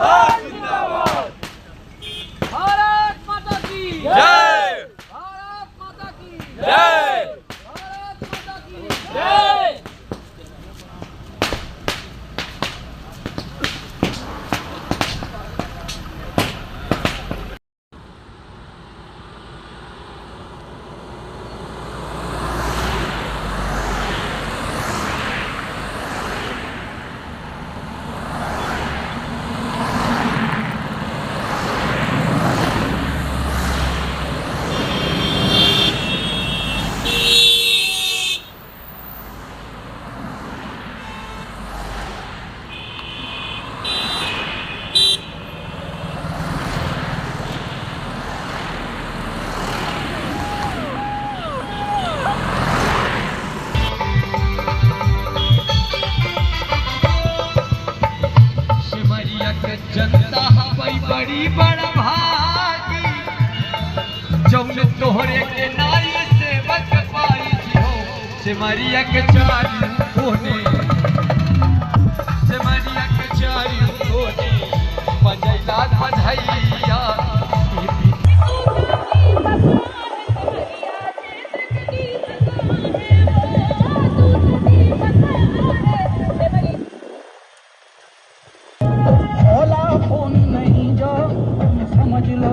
जिंदाबाद जिंदाबाद। भारत माता की जय, भारत माता की जय, भारत माता की जय। जनता हवाई बड़ी बड़ा भागी जौन तोहरे के नाई से बच पाई हो सिमरिया के चारू कोने सिमरिया के चारू कोने बजैला बधैया फोन नहीं जो समझ लो।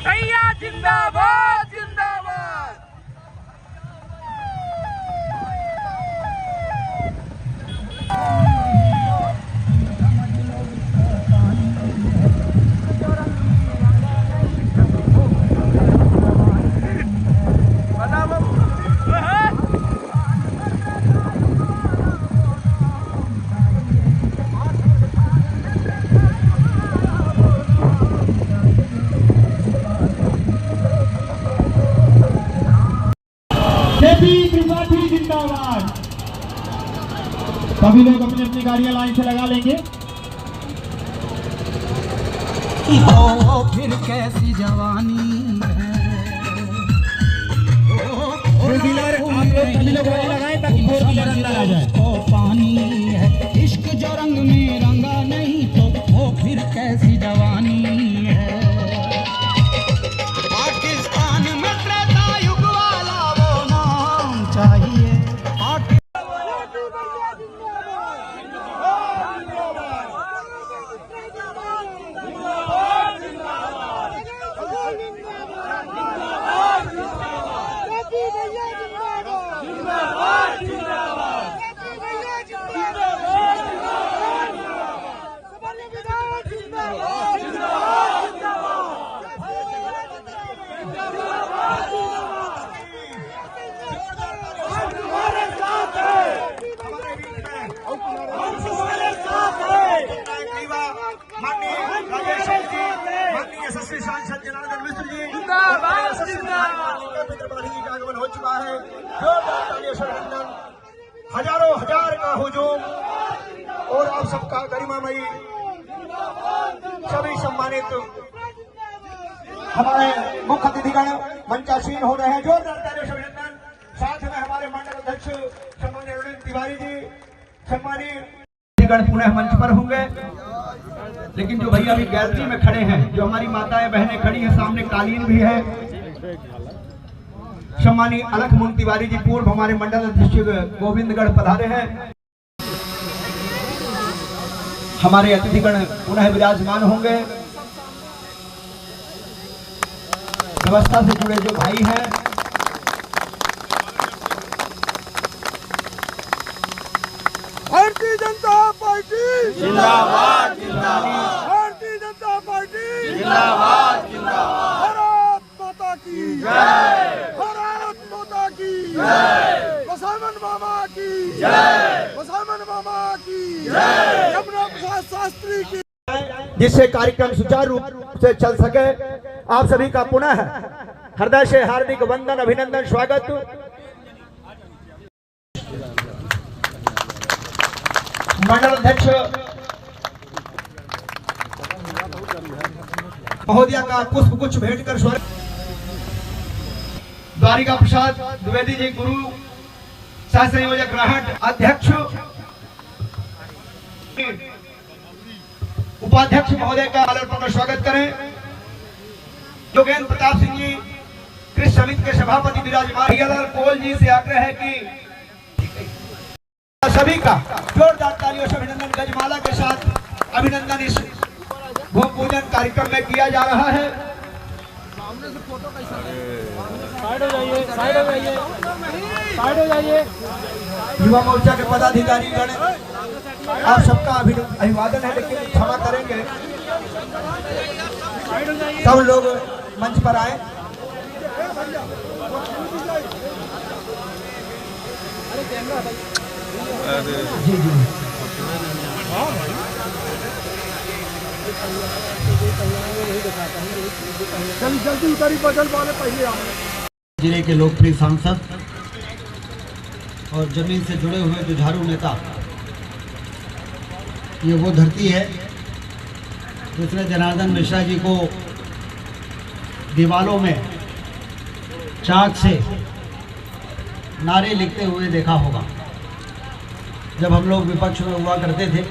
भैया जिंदाबाद जिंदाबाद। त्रिपाठी जिंदाबाद। सभी लोग अपनी अपनी गाड़ियां लाइन से लगा लेंगे। ओ फिर कैसी जवानी है। फोर व्हीलर आप लोग सभी लोग गाड़ी लगाएं ताकि फोर व्हीलर अंदर आ जाए। ओ पानी है इश्क जो रंग में रंगा नहीं तो वो फिर कैसी जवानी है। पाकिस्तान में त्रेता युग वाला वो नाम चाहिए। सांसद जनार्दन मिश्र जी जिंदाबाद जिंदाबाद। का आगमन हो चुका है। जोरदार तालियों से अभिनंदन। हजारों हजार का हुजूम और आप सबका गरिमामयी सभी सम्मानित हमारे मुख्य अतिथिगण मंचासीन हो रहे हैं। जोरदार तालियों से अभिनंदन। साथ में हमारे मंडल अध्यक्ष सम्मानीय अरुण तिवारी जी, सम्मानीय अतिथिगण पुनः मंच पर होंगे। लेकिन जो भैया अभी गैलरी में खड़े हैं, जो हमारी माताएं बहनें खड़ी हैं, सामने कालीन भी है। सम्मानीय अलख मुन तिवारी जी पूर्व हमारे मंडल अध्यक्ष गोविंदगढ़ पधारे हैं। हमारे अतिथिगण पुनः विराजमान होंगे। व्यवस्था से जुड़े जो भाई हैं, भारतीय जनता पार्टी जिंदाबाद जिंदाबाद। भारतीय जनता पार्टी जिंदाबाद जिंदाबाद। भारत माता की जय, भारत माता की जय, बसवन मामा की जय, बसवन मामा की जय, यमुना प्रसाद शास्त्री की जिससे कार्यक्रम सुचारू रूप से चल सके। आप सभी का पुनः हृदय से हार्दिक वंदन, अभिनंदन, स्वागत। मंडल अध्यक्ष महोदया का पुष्प गुच्छ भेंट कर स्वागत। द्वारिका प्रसाद द्विवेदी जी गुरु सह संयोजक राहट अध्यक्ष उपाध्यक्ष महोदय का आदरपूर्ण स्वागत करें। योगेंद्र प्रताप सिंह जी कृषि समिति के सभापति विराजमान। हियालाल कोल जी से आग्रह है कि सभी का जोरदार तालियों से अभिनंदन, गजमाला के साथ अभिनंदन इस भूमि पूजन कार्यक्रम में किया जा रहा है। युवा मोर्चा के पदाधिकारी गण आप सबका अभिवादन है, लेकिन क्षमा करेंगे सब लोग मंच पर आए। जी जी जल्दी उतारी बदल वाले पहले जिले के लोकप्रिय सांसद और जमीन से जुड़े हुए जुझारू नेता, ये वो धरती है जिसने जनार्दन मिश्रा जी को दीवालों में चाक से नारे लिखते हुए देखा होगा। जब हम लोग विपक्ष में हुआ करते थे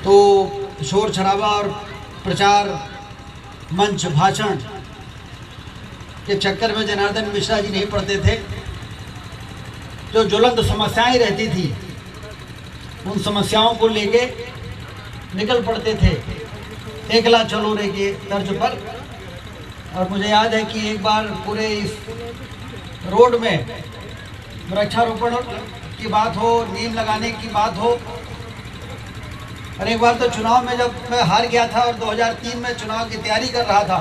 तो शोर शराबा और प्रचार मंच भाषण के चक्कर में जनार्दन मिश्रा जी नहीं पढ़ते थे। जो ज्वलंत समस्याएं रहती थी उन समस्याओं को लेके निकल पड़ते थे एकला चलो रे के तर्ज पर। और मुझे याद है कि एक बार पूरे इस रोड में वृक्षारोपण की बात हो, नीम लगाने की बात हो, और एक बार तो चुनाव में जब मैं हार गया था और 2003 में चुनाव की तैयारी कर रहा था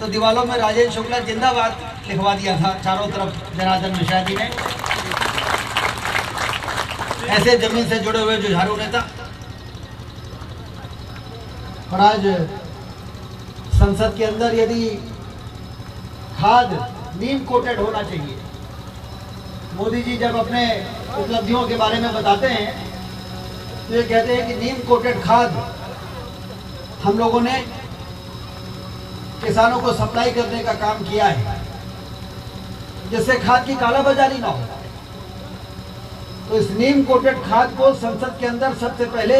तो दीवालों में राजेंद्र शुक्ला जिंदाबाद लिखवा दिया था चारों तरफ जनार्दन मिश्रा जी ने। ऐसे जमीन से जुड़े हुए जुझारू नेता। और आज संसद के अंदर यदि खाद नीम कोटेड होना चाहिए, मोदी जी जब अपने उपलब्धियों के बारे में बताते हैं तो ये कहते हैं कि नीम कोटेड खाद हम लोगों ने किसानों को सप्लाई करने का काम किया है जिससे खाद की कालाबाजारी ना हो। तो इस नीम कोटेड खाद को संसद के अंदर सबसे पहले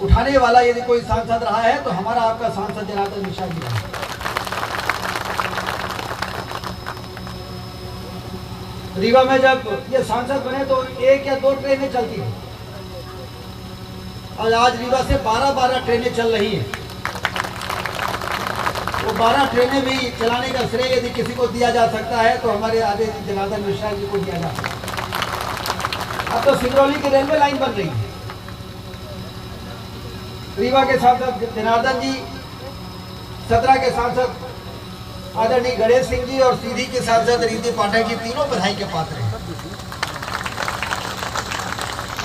उठाने वाला यदि कोई सांसद रहा है तो हमारा आपका सांसद जनार्दन मिश्रा जी रहा। रीवा में जब ये सांसद बने तो 1 या 2 ट्रेनें चलती थी और आज रीवा से 12 ट्रेनें चल रही हैं। वो 12 ट्रेनें भी चलाने का श्रेय यदि किसी को दिया जा सकता है तो हमारे आगे जनार्दन मिश्रा जी को दिया जा सकता है। अब तो सिंगरौली की रेलवे लाइन बन रही है। रीवा के सांसद जनार्दन जी, सतरा के सांसद आदरणीय गणेश सिंह जी और सीधी के सांसद रिद्धि पाठक जी तीनों बधाई के पात्र हैं।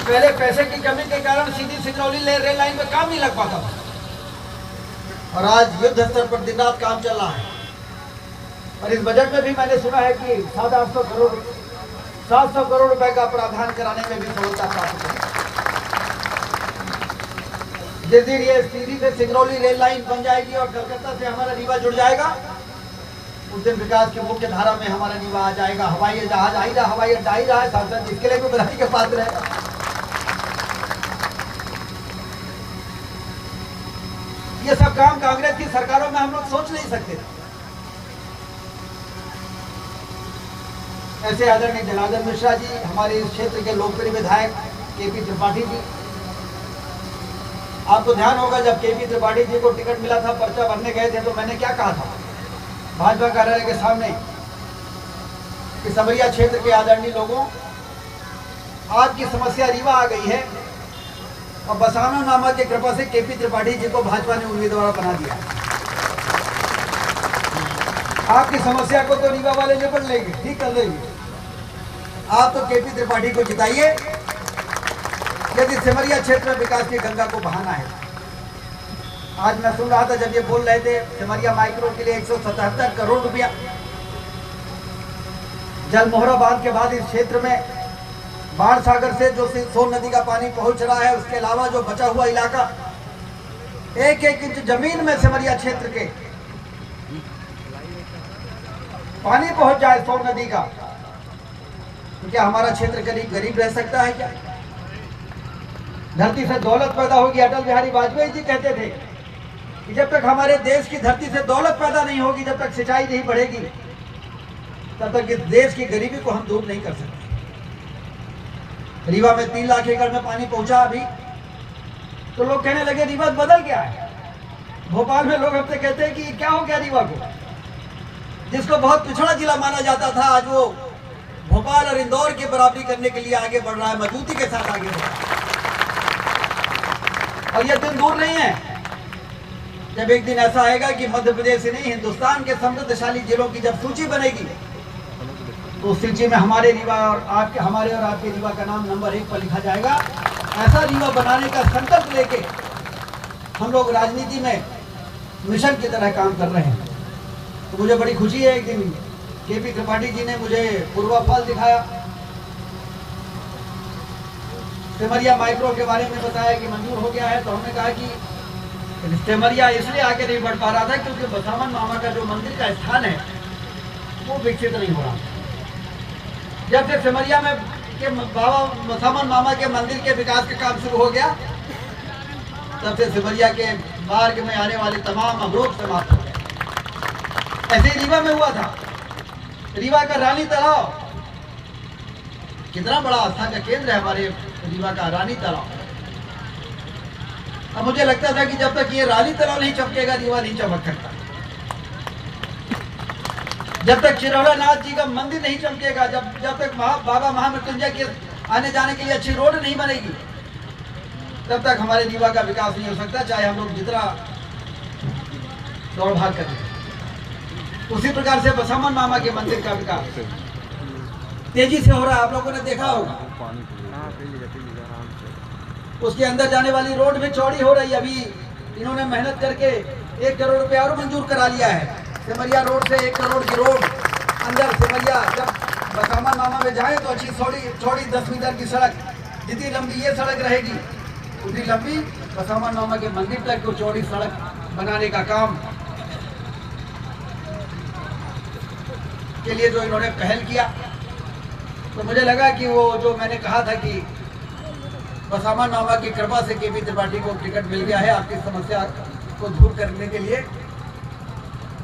पहले पैसे की कमी के कारण सीधी सिंगरौली रेल लाइन में काम नहीं लग पाता था और आज युद्ध स्तर पर दिन रात काम चल रहा है। और इस बजट में भी मैंने सुना है कि 700 करोड़ रुपए का प्रावधान कराने में भी सफलता प्राप्त हुई। जिस दिन ये सीधी से सिंगरौली रेल लाइन बन जाएगी और कलकत्ता से हमारा रीवा जुड़ जाएगा, उस दिन विकास की मुख्य धारा में हमारा रीवा आ जाएगा। हवाई जहाज आ ही रहा, हवाई अड्डा ही रहा है, सांसद इसके लिए भी बधाई के पात्र है। ये सब काम कांग्रेस की सरकारों में हम लोग सोच नहीं सकते थे। ऐसे आदरणीय जनार्दन मिश्रा जी, हमारे इस क्षेत्र के लोकप्रिय विधायक केपी त्रिपाठी जी, आपको ध्यान होगा जब केपी त्रिपाठी जी को टिकट मिला था, पर्चा भरने गए थे तो मैंने क्या कहा था भाजपा कार्यालय के सामने कि समरिया क्षेत्र के आदरणीय लोगों, आपकी समस्या रीवा आ गई है और बसाना नामा की कृपा से केपी त्रिपाठी जी को भाजपा ने उम्मीदवार बना दिया। आपकी समस्या को तो रीवा वाले निपट लेंगे, ठीक कर लेंगे। आप तो केपी त्रिपाठी को जिताइए यदि सिमरिया क्षेत्र में विकास की गंगा को बहाना है। आज मैं सुन रहा था जब ये बोल रहे थे सिमरिया माइक्रो के लिए 177 करोड़ रुपया, जलमोहरा बांध के बाद इस क्षेत्र में बाण सागर से जो सोन नदी का पानी पहुंच रहा है, उसके अलावा जो बचा हुआ इलाका 1-1 इंच जमीन में सिमरिया क्षेत्र के पानी पहुंच जाए सोन नदी का, तो क्या हमारा क्षेत्र गरीब रह सकता है क्या? धरती से दौलत पैदा होगी। अटल बिहारी वाजपेयी जी कहते थे कि जब तक हमारे देश की धरती से दौलत पैदा नहीं होगी, जब तक सिंचाई नहीं बढ़ेगी, तब तक इस देश की गरीबी को हम दूर नहीं कर सकते। रीवा में 3 लाख एकड़ में पानी पहुंचा अभी, तो लोग कहने लगे रीवा बदल गया है। भोपाल में लोग हमसे कहते हैं कि क्या हो गया रीवा को, जिसको बहुत पिछड़ा जिला माना जाता था, आज वो भोपाल और इंदौर की बराबरी करने के लिए आगे बढ़ रहा है, मजबूती के साथ आगे बढ़ रहा है। और यह दिन दूर नहीं है जब एक दिन ऐसा आएगा कि मध्य प्रदेश ही नहीं, हिंदुस्तान के समृद्धशाली जिलों की जब सूची बनेगी, तो उस सूची में हमारे रीवा और आपके रीवा का नाम नंबर 1 पर लिखा जाएगा। ऐसा रीवा बनाने का संकल्प लेके हम लोग राजनीति में मिशन की तरह काम कर रहे हैं। तो मुझे बड़ी खुशी है, एक दिन केपी त्रिपाठी जी ने मुझे पूर्वाफल दिखाया, सिमरिया माइक्रो के बारे में बताया कि मंजूर हो गया है। तो हमने कहा कि सिमरिया इसलिए आगे नहीं बढ़ पा रहा था क्योंकि बसामन मामा का जो मंदिर का स्थान है वो विकसित नहीं हो रहा। जब से सिमरिया में के बाबा बसामन मामा के मंदिर के विकास का काम शुरू हो गया, तब से सिमरिया के मार्ग में आने वाले तमाम अवरोध समाप्त हो गए। ऐसे ही रीवा में हुआ था। रीवा का रानी तालाब कितना बड़ा आस्था का केंद्र है हमारे रीवा का रानी तालाब। अब मुझे लगता था कि जब तक ये रानी तालाब नहीं चमकेगा, रीवा नहीं चमक सकता। जब तक चिरौड़ा नाथ जी का मंदिर नहीं चमकेगा, जब तक बाबा महामृत्युंजय के आने जाने के लिए अच्छी रोड नहीं बनेगी, तब तक हमारे रीवा का विकास नहीं हो सकता, चाहे हम लोग जितना दौड़ भाग करें। उसी प्रकार से बसामन मामा के मंदिर का विकास तेजी से हो रहा है, आप लोगों ने देखा होगा। उसके अंदर जाने वाली रोड भी चौड़ी हो रही है। अभी इन्होंने मेहनत करके 1 करोड़ रुपया और मंजूर करा लिया है। सिमरिया रोड से 1 करोड़ की रोड अंदर सिमरिया जब बसामन मामा में जाए तो अच्छी चौड़ी 10 मीटर की सड़क, जितनी लंबी ये सड़क रहेगी उतनी लंबी बसामन मामा के मंदिर तक को चौड़ी सड़क बनाने का काम के लिए जो इन्होंने पहल किया, तो मुझे लगा कि वो जो मैंने कहा था कि बसामन मामा की कृपा से केपी त्रिपाठी को टिकट मिल गया है आपकी समस्या को दूर करने के लिए,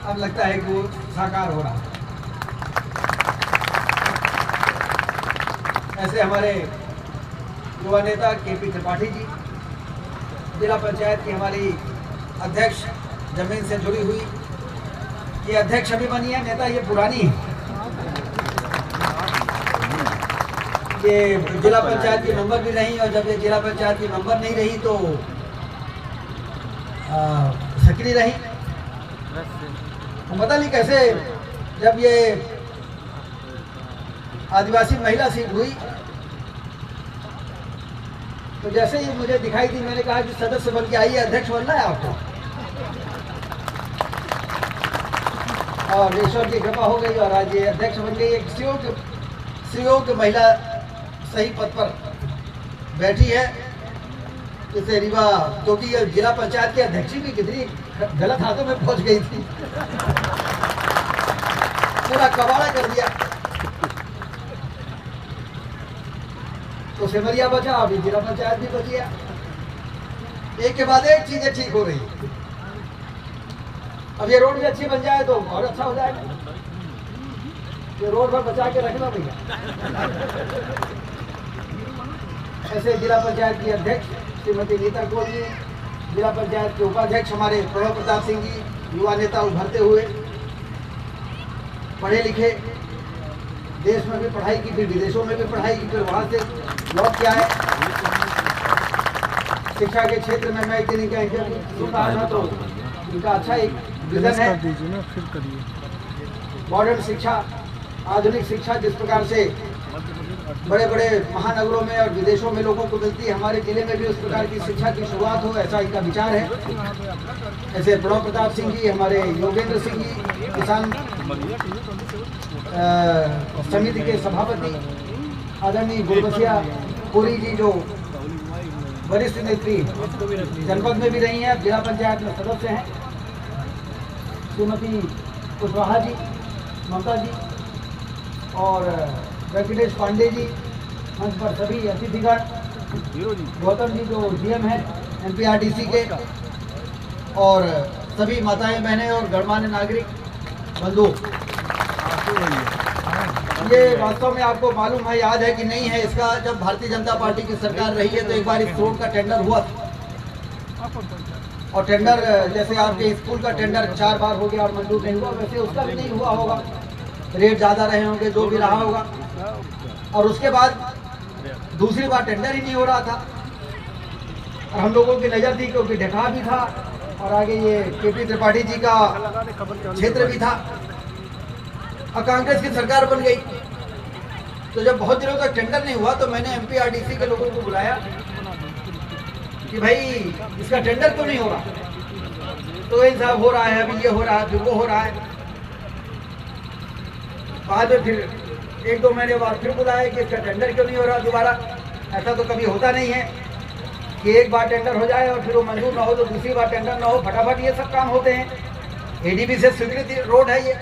अब लगता है कि वो साकार हो रहा है। ऐसे हमारे युवा नेता केपी त्रिपाठी जी, जिला पंचायत की हमारी अध्यक्ष जमीन से जुड़ी हुई, ये अध्यक्ष अभी बनी है, नेता ये पुरानी है। ये जिला पंचायत की मेंबर भी नहीं, और जब ये जिला पंचायत की मेंबर नहीं रही तो सक्रिय रही। पता नहीं कैसे जब ये आदिवासी महिला सीट हुई तो जैसे ही मुझे दिखाई दी, मैंने कहा कि सदस्य बन के आइए, अध्यक्ष बनना है आपको। और ईश्वर की कृपा हो गई और आज ये अध्यक्ष बन गई। एक सुयोग्य महिला सही पद पर बैठी है। जैसे रीवा, क्योंकि ये जिला पंचायत की अध्यक्ष भी कितनी गलत हाथों में पहुंच गई थी, पूरा कबाड़ा कर दिया। तो सिमरिया बचा, अभी जिला पंचायत भी बच गया। एक के बाद एक चीजें ठीक हो रही। अब ये रोड भी अच्छी बन जाए तो और अच्छा हो जाएगा। ये रोड पर बचा के रखना भैया। ऐसे जिला पंचायत की अध्यक्ष श्रीमती नीता कौर जी, जिला पंचायत के उपाध्यक्ष हमारे प्रणव प्रताप सिंह जी, युवा नेता उभरते हुए, पढ़े लिखे, देश में भी पढ़ाई की, फिर विदेशों में भी पढ़ाई की, फिर वहाँ से लौट के आए। शिक्षा के क्षेत्र में मैं एक दिन इनका इंटरव्यू सुन रहा था तो इनका अच्छा एक विजन है। मॉडर्न शिक्षा, आधुनिक शिक्षा, जिस प्रकार से बड़े बड़े महानगरों में और विदेशों में लोगों को मिलती है, हमारे जिले में भी उस प्रकार की शिक्षा की शुरुआत हो, ऐसा इनका विचार है। ऐसे प्रणव प्रताप सिंह जी, हमारे योगेंद्र सिंह जी, किसान समिति के सभापति, आदरणीय गुरबसिया पुरी जी जो वरिष्ठ नेत्री जनपद में भी रही हैं, जिला पंचायत में सदस्य हैं, श्रीमती कुशवाहा जी, ममता जी और वेंकटेश पांडे जी, मंच पर सभी अतिथिगण, गौतम जी जो डीएम हैं एमपीआरडीसी के, और सभी माताएं बहनें और गणमान्य नागरिक बंधु। ये वास्तव में आपको मालूम है, याद है कि नहीं है, इसका जब भारतीय जनता पार्टी की सरकार रही है तो एक बार इस रोड का टेंडर हुआ था, और टेंडर जैसे आपके स्कूल का टेंडर 4 बार हो गया और मंजूर नहीं हुआ, वैसे उसका भी नहीं हुआ होगा, रेट ज़्यादा रहे होंगे, जो भी रहा होगा। और उसके बाद दूसरी बार टेंडर ही नहीं हो रहा था, और हम लोगों की नज़र थी क्योंकि ढेका भी था और आगे ये केपी त्रिपाठी जी का क्षेत्र भी था, और कांग्रेस की सरकार बन गई। तो जब बहुत दिनों तक टेंडर नहीं हुआ तो मैंने एमपीआरडीसी के लोगों को बुलाया कि भाई इसका टेंडर क्यों नहीं हो रहा, तो इन साहब हो रहा है, अभी ये हो रहा है, फिर वो हो रहा है। बाद में फिर 1-2 महीने बाद फिर बुलाया कि इसका टेंडर क्यों नहीं हो रहा दोबारा। ऐसा तो कभी होता नहीं है कि एक बार टेंडर हो जाए और फिर वो मंजूर ना हो तो दूसरी बार टेंडर ना हो, फटाफट ये सब काम होते हैं। एडीबी से स्वीकृत रोड है ये।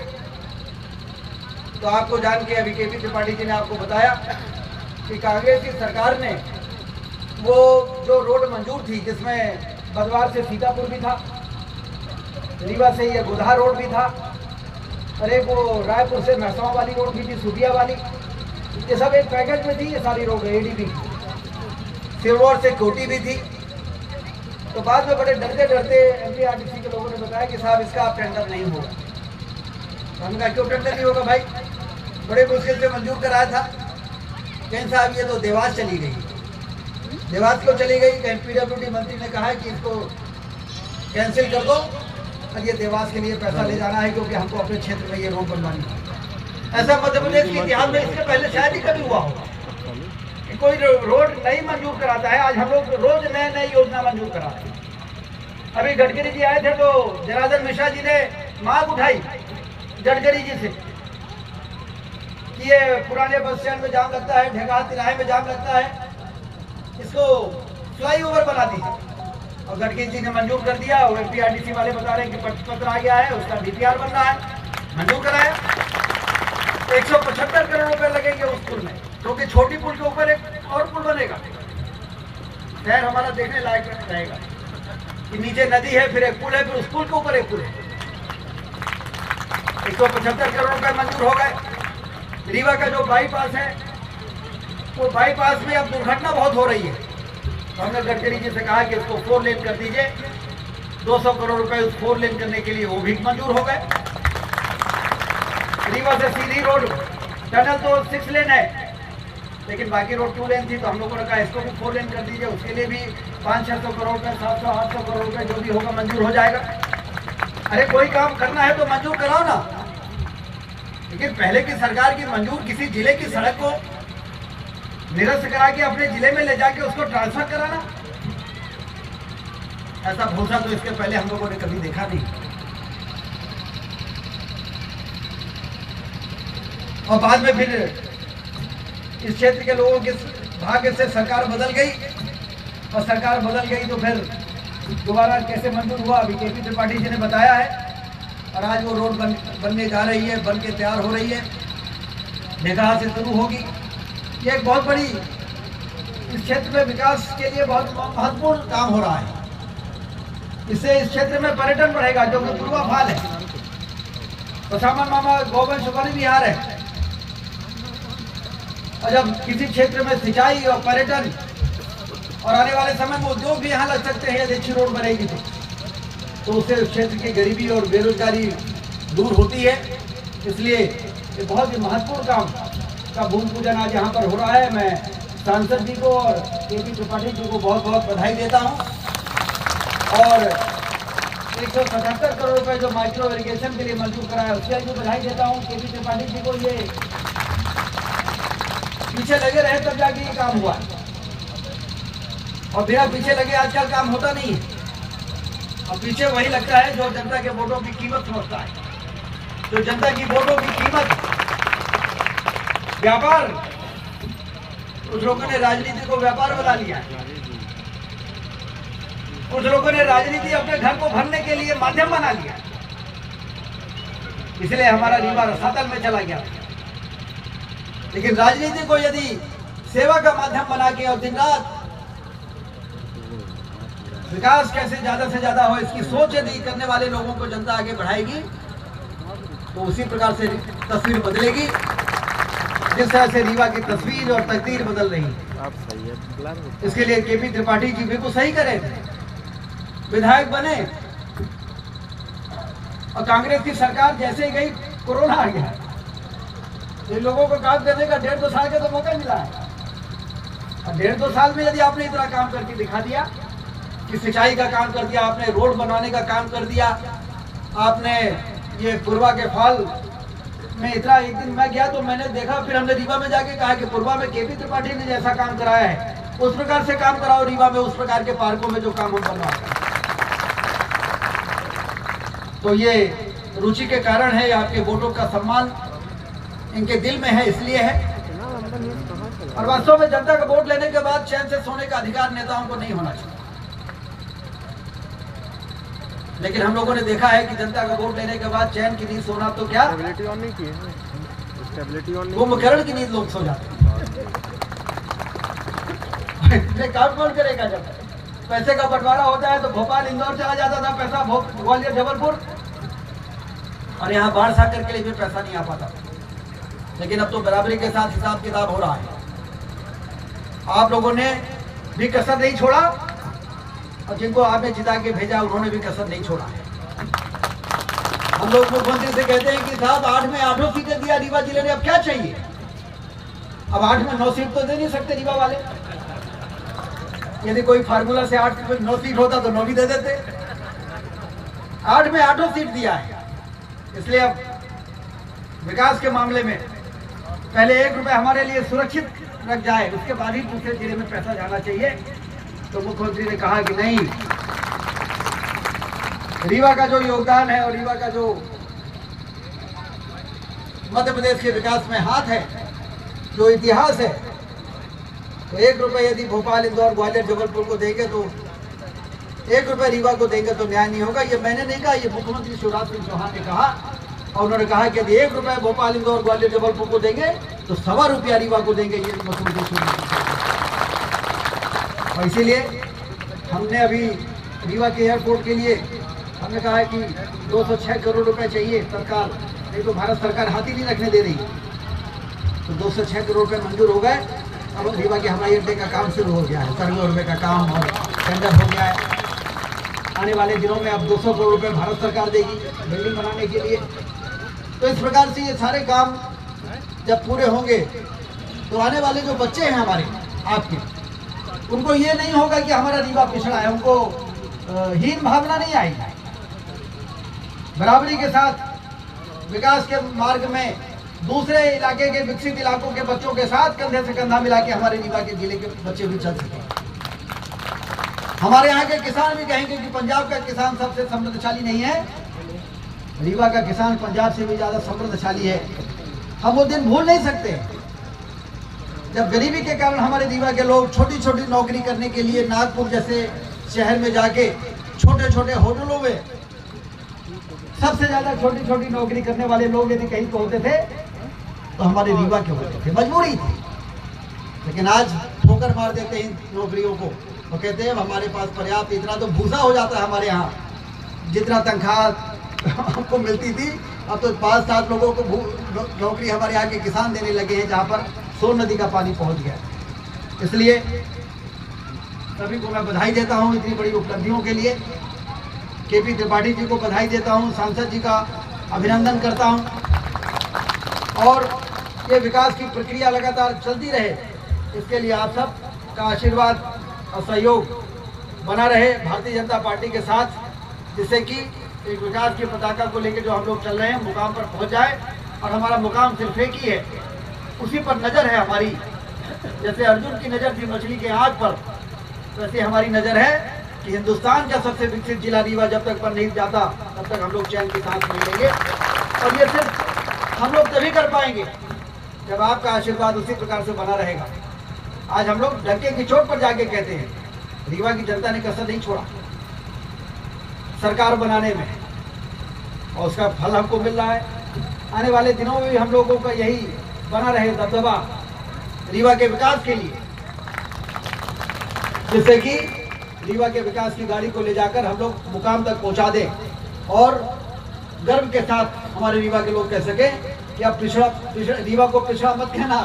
तो आपको जान के अभी केपी त्रिपाठी जी ने आपको बताया कि कांग्रेस की सरकार ने वो जो रोड मंजूर थी, जिसमें बदवार से सीतापुर भी था, रीवा से ये गोधा रोड भी था, अरे वो रायपुर से महसावा वाली रोड भी थी, सुबिया वाली, ये सब एक पैकेज में थी ये सारी रोड एडीबी। सिरमौर से कोटी भी थी। तो बाद में बड़े डरते डरते एमपीआरडीसी के लोगों ने बताया कि साहब इसका आप टेंडर नहीं होगा। तो हमने कहा क्यों टेंडर नहीं होगा भाई, बड़े मुश्किल से मंजूर कराया था। कहीं साहब ये तो देवास चली गई। देवास क्यों चली गई? कहीं पीडब्ल्यूडी मंत्री ने कहा है कि इसको कैंसिल कर दो और ये देवास के लिए पैसा ले जाना है क्योंकि हमको अपने क्षेत्र में ये रोड बनवानी है। ऐसा मध्य प्रदेश के इतिहास में इससे पहले शायद ही कभी हुआ होगा कि कोई रोड नहीं मंजूर कराता है। आज हम लोग रोज नए नई योजना मंजूर कराते हैं। अभी गडकरी जी आए थे तो जनार्दन मिश्रा जी ने मांग उठाई गडकरी जी से कि ये पुराने बस स्टैंड में जाम लगता है, ढेका तिराहे में जाम लगता है, इसको फ्लाईओवर बना दीजिए। और गडकरी जी ने मंजूर कर दिया। और एमपीआरडीसी वाले बता रहे हैं कि पत्र आ गया है, उसका डीपीआर बन रहा है, मंजूर कराया। 175 करोड़ रुपए लगेंगे उस पुल में, क्योंकि छोटी पुल के ऊपर एक और पुल बनेगा। शहर हमारा देखने लायक रहेगा कि नीचे नदी है, फिर एक पुल है, फिर उस पुल के ऊपर एक पुल है। 175 करोड़ रुपए मंजूर हो गए। रीवा का जो बाईपास है, वो बाईपास में अब दुर्घटना बहुत हो रही है। तो हमने गडकरी जी से कहा कि इसको 4 लेन कर दीजिए। 200 करोड़ रुपए उस 4 लेन करने के लिए वो भी मंजूर हो गए। रीवा से सीधी रोड टनल तो 6 लेन है, लेकिन बाकी रोड 2 लेन थी। तो हम लोगों ने कहा इसको भी 4 लेन कर दीजिए। उसके लिए भी 500-600 करोड़ रुपए, 700-800 करोड़ रुपए जो भी होगा मंजूर हो जाएगा। अरे कोई काम करना है तो मंजूर कराओ ना। लेकिन पहले की सरकार की मंजूर किसी जिले की सड़क को निरस्त करा के अपने जिले में ले जाके उसको ट्रांसफर कराना, ऐसा भरोसा तो इसके पहले हम लोगों ने कभी देखा नहीं। और बाद में फिर इस क्षेत्र के लोगों के भाग्य से सरकार बदल गई, और सरकार बदल गई तो फिर दोबारा कैसे मंजूर हुआ अभी केपी त्रिपाठी जी ने बताया है। और आज वो रोड बनने जा रही है, बन के तैयार हो रही है, ढेकड़ा से शुरू होगी। ये एक बहुत बड़ी इस क्षेत्र में विकास के लिए बहुत महत्वपूर्ण काम हो रहा है। इससे इस क्षेत्र में पर्यटन बढ़ेगा, जो कि पूर्वाफाल है। तो सामान मामा गोवंश वन विहार है, और जब किसी क्षेत्र में सिंचाई और पर्यटन और आने वाले समय में उद्योग भी यहाँ लग सकते हैं, यदि अच्छी रोड बनेगी तो उससे उस क्षेत्र की गरीबी और बेरोजगारी दूर होती है। इसलिए ये बहुत ही महत्वपूर्ण काम का भूमि पूजन आज यहाँ पर हो रहा है। मैं सांसद जी को और केपी त्रिपाठी जी को बहुत बहुत बधाई देता हूँ। और 177 करोड़ रुपए जो माइक्रो इरिगेशन के लिए मंजूर कराया उसके लिए भी बधाई देता हूँ। केपी त्रिपाठी जी को पीछे लगे रहे तब जाके ये काम हुआ, और बिना पीछे लगे आजकल काम होता नहीं है। और पीछे वही लगता है जो जनता के वोटों की कीमत समझता है, जो जनता की वोटों की कीमत व्यापार, कुछ लोगों ने राजनीति को व्यापार बना लिया है। कुछ लोगों ने राजनीति अपने घर को भरने के लिए माध्यम बना लिया, इसलिए हमारा रीवा रसातल में चला गया। लेकिन राजनीति को यदि सेवा का माध्यम बना के और दिन रात विकास कैसे ज्यादा से ज्यादा हो इसकी सोच यदि करने वाले लोगों को जनता आगे बढ़ाएगी तो उसी प्रकार से तस्वीर बदलेगी जिस तरह से रीवा की तस्वीर और तकदीर बदल रही है। इसके लिए केपी त्रिपाठी जी बिल्कुल सही करे थे, विधायक बने और कांग्रेस की सरकार जैसे ही गई कोरोना आ गया। इन लोगों को काम करने का 1.5-2 साल का तो मौका मिला है, और 1.5-2 साल में यदि आपने इतना काम करके दिखा दिया कि सिंचाई का काम कर दिया, आपने रोड बनाने का काम कर दिया, आपने ये पूर्वा के फॉल में इतना, एक दिन मैं गया तो मैंने देखा, फिर हमने रीवा में जाके कहा कि पूर्वा में केपी त्रिपाठी ने जैसा काम कराया है उस प्रकार से काम कराओ रीवा में, उस प्रकार के पार्कों में जो काम हम बनवाते हैं। तो ये रुचि के कारण है, आपके वोटों का सम्मान इनके दिल में है, इसलिए है। और वास्तव में जनता का वोट लेने के बाद चैन से सोने का अधिकार नेताओं को नहीं होना चाहिए, लेकिन हम लोगों ने देखा है कि जनता का वोट लेने के बाद चैन की नींद सोना तो क्या, कुंभकर्ण की नींद लोग सो जाते हैं। काम कौन करेगा? जब पैसे का बंटवारा होता है तो भोपाल इंदौर चला जाता था पैसा, ग्वालियर जबलपुर, और यहाँ बाढ़ सागर के लिए भी पैसा नहीं आ पाता। लेकिन अब तो बराबरी के साथ हिसाब किताब हो रहा है। आप लोगों ने भी कसर नहीं छोड़ा, और जिनको आपने जिता के भेजा उन्होंने भी कसर नहीं छोड़ा है। हम लोग मुख्यमंत्री से कहते हैं कि साहब 8 में 8 सीटें दिया रीवा जिले ने, अब क्या चाहिए? अब 8 में 9 सीट तो दे नहीं सकते रीवा वाले। यदि कोई फार्मूला से 8 में 9 सीट होता तो 9 भी दे देते। 8 में 8 सीट दिया है, इसलिए अब विकास के मामले में पहले 1 रुपए हमारे लिए सुरक्षित रख जाए, उसके बाद ही दूसरे जिले में पैसा जाना चाहिए। तो मुख्यमंत्री ने कहा कि नहीं, रीवा का जो योगदान है और रीवा का जो मध्य प्रदेश के विकास में हाथ है, जो इतिहास है, तो 1 रुपए यदि भोपाल इंदौर ग्वालियर जबलपुर को देंगे तो 1 रुपए रीवा को देंगे तो न्याय नहीं होगा। ये मैंने नहीं कहा, ये मुख्यमंत्री शिवराज सिंह चौहान ने कहा, और उन्होंने कहा कि यदि 1 रुपए भोपाल इंदौर ग्वालियर जबलपुर को देंगे तो 1.25 रुपया रीवा को देंगे। ये मुख्यमंत्री शिवराज सिंह, और इसीलिए हमने अभी रीवा के एयरपोर्ट के लिए हमने कहा है कि 206 करोड़ रुपए चाहिए तत्काल, नहीं तो भारत सरकार हाथ ही नहीं रखने दे रही। तो 206 करोड़ रुपए मंजूर हो गए। अब रीवा के हवाई अड्डे का काम शुरू हो गया है, करोड़ों रुपए का काम और टेंडर हो गया है। आने वाले दिनों में अब 200 करोड़ रुपए भारत सरकार देगी बिल्डिंग बनाने के लिए। तो इस प्रकार से ये सारे काम जब पूरे होंगे तो आने वाले जो बच्चे हैं हमारे आपके, उनको ये नहीं होगा कि हमारा रीवा पिछड़ा है, उनको हीन भावना नहीं आएगी। बराबरी के साथ विकास के मार्ग में दूसरे इलाके के विकसित इलाकों के बच्चों के साथ कंधे से कंधा मिला के हमारे रीवा के जिले के बच्चे भी चल सके। हमारे यहाँ के किसान भी कहेंगे कि पंजाब का किसान सबसे समृद्धशाली नहीं है, रीवा का किसान पंजाब से भी ज्यादा समृद्धशाली है। हम वो दिन भूल नहीं सकते जब गरीबी के कारण हमारे रीवा के लोग छोटी छोटी नौकरी करने के लिए नागपुर जैसे शहर में जाके छोटे छोटे होटलों में, सबसे ज्यादा छोटी छोटी नौकरी करने वाले लोग यदि कहीं को होते थे तो हमारे रीवा के होते थे, मजबूरी थी। लेकिन आज ठोकर मार देते हैं नौकरियों को, वो कहते हैं हमारे पास पर्याप्त, इतना तो भूसा हो जाता है हमारे यहाँ, जितना तनख्वाह हमको मिलती थी अब तो 5-7 लोगों को नौकरी हमारे यहाँ के किसान देने लगे हैं, जहाँ पर सोन नदी का पानी पहुँच गया। इसलिए सभी को मैं बधाई देता हूँ इतनी बड़ी उपलब्धियों के लिए। केपी त्रिपाठी जी को बधाई देता हूँ, सांसद जी का अभिनंदन करता हूँ, और ये विकास की प्रक्रिया लगातार चलती रहे, इसके लिए आप सब का आशीर्वाद और सहयोग बना रहे भारतीय जनता पार्टी के साथ, जिससे कि एक विकास की पताका को लेकर जो हम लोग चल रहे हैं मुकाम पर पहुंच जाए। और हमारा मुकाम सिर्फ एक ही है, उसी पर नजर है हमारी जैसे अर्जुन की नजर थी मछली के आग पर, वैसे हमारी नजर है कि हिंदुस्तान का सबसे विकसित जिला रीवा जब तक बन नहीं जाता तब तक हम लोग चैन की सांस नहीं लेंगे। और ये सिर्फ हम लोग तभी कर पाएंगे जब आपका आशीर्वाद उसी प्रकार से बना रहेगा। आज हम लोग डंके की चोट पर जाके कहते हैं, रीवा की जनता ने कसर नहीं छोड़ा सरकार बनाने में, और उसका फल हमको मिल रहा है। आने वाले दिनों में भी हम लोगों का यही बना रहे दबदबा रीवा के विकास के लिए, जिससे कि रीवा के विकास की गाड़ी को ले जाकर हम लोग मुकाम तक पहुंचा दें और गर्व के साथ हमारे रीवा के लोग कह सके कि अब रीवा को पिछड़ा मत कहना,